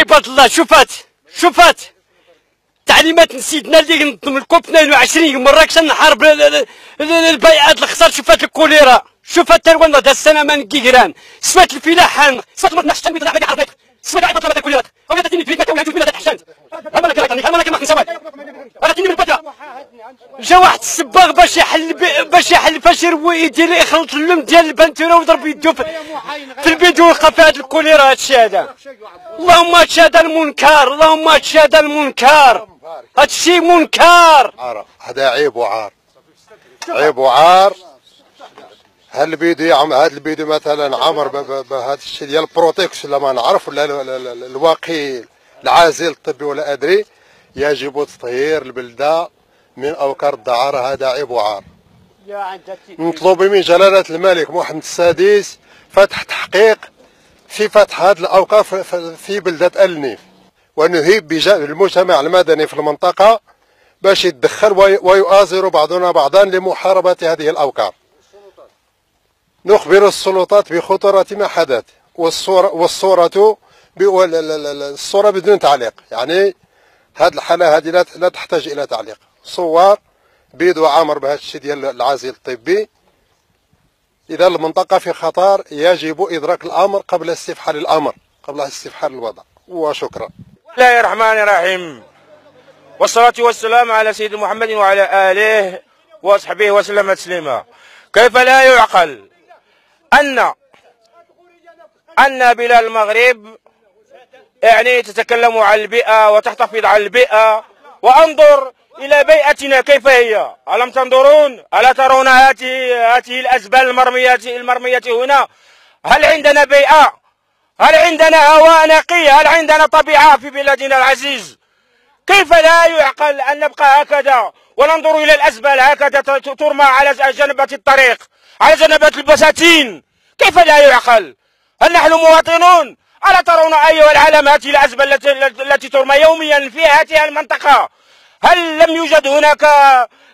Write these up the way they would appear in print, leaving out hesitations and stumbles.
عباد الله شوفات تعليمات سيدنا اللي نظم الكوب 22 مراكش نحارب البيعات الخسر. شوفات الكوليرا، شوفات تروان هذا السنه ما نكيكران، سفات الفلاحان، سفات مرت نحشت بيض غادي حربت، سفات عيط طلبات الكوليرات، او تاتيني في كاكا ولا تشوف بلا تحشانت. اما انا كرهتني، اما انا كما نسوات. راتيني من بدرة. جا واحد الصباغ باش يروي يدير يخلط اللم ديال البنتوره ويضرب يدو في البيدو ويلقى في هذا الكوليرا. هادشي هذا اللهم هادشي هذا المنكر، اللهم هادشي هذا المنكر، هادشي منكر. هذا عيب وعار، عيب وعار. هاد الفيديو مثلا عمر بهذا الشيء ديال البروتيكس لا ما نعرف ولا الواقي العازل الطبي ولا ادري. يجب تطهير البلده من اوكار الدعاره، هذا عيب وعار. نطلب من جلاله الملك محمد السادس فتح تحقيق في فتح هذه الاوقاف في بلده النيف، ونهيب بالمجتمع المدني في المنطقه باش يتدخل ويؤازر بعضنا بعضا لمحاربه هذه الاوقاف. نخبر السلطات بخطورة ما حدث، والصورة بدون تعليق. يعني هذه الحالة هذه لا تحتاج إلى تعليق. صور بيض وعمر بهذا الشيء ديال العازل الطبي. إذا المنطقة في خطر يجب إدراك الأمر قبل استفحال الأمر، قبل استفحال الوضع. وشكرا. بسم الله الرحمن الرحيم، والصلاة والسلام على سيدنا محمد وعلى آله وصحبه وسلم تسليما. كيف لا يعقل أن بلاد المغرب يعني تتكلم عن البيئة وتحتفظ على البيئة، وانظر إلى بيئتنا كيف هي. ألم تنظرون؟ ألا ترون هذه الأزبال المرمية هنا؟ هل عندنا بيئة؟ هل عندنا هواء نقي؟ هل عندنا طبيعة في بلادنا العزيز؟ كيف لا يعقل أن نبقى هكذا وننظر إلى الأزبال هكذا ترمى على جنبة الطريق، على جنبة البساتين؟ كيف لا يعقل؟ هل نحن مواطنون؟ ألا ترون أيها العالم هذه الأزبال التي ترمى يوميا في هذه المنطقة؟ هل لم يوجد هناك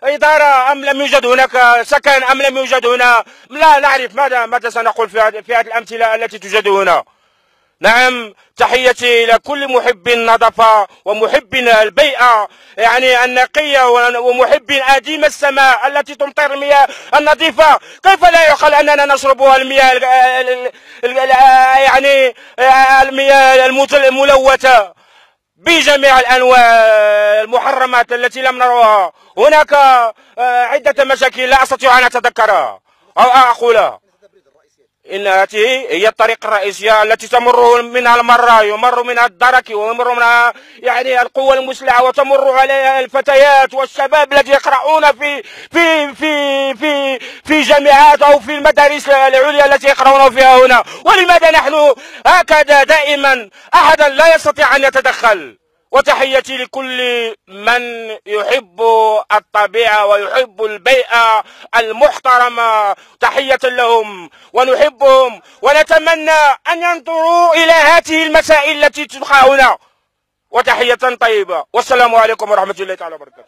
إدارة أم لم يوجد هناك سكن أم لم يوجد هنا؟ لا نعرف ماذا سنقول في هذه الأمثلة التي توجد هنا. نعم، تحيتي إلى كل محب النظافة ومحب البيئة يعني النقية ومحب أديم السماء التي تمطر المياه النظيفة. كيف لا يعقل أننا نشربها المياه يعني المياه الملوثة بجميع الأنواع المحرمات التي لم نروها؟ هناك عدة مشاكل لا أستطيع أن أتذكرها أو أقولها. إن هذه هي الطريق الرئيسية التي تمر منها المرة، يمر منها الدرك ويمر منها يعني القوى المسلحة، وتمر عليها الفتيات والشباب الذين يقرؤون في جامعات أو في المدارس العليا التي يقرؤون فيها هنا. ولماذا نحن هكذا دائما أحدا لا يستطيع أن يتدخل؟ وتحيتي لكل من يحب الطبيعة ويحب البيئة المحترمة، تحية لهم ونحبهم، ونتمنى أن ينظروا إلى هذه المسائل التي تلقى هنا. وتحية طيبة، والسلام عليكم ورحمة الله تعالى وبركاته.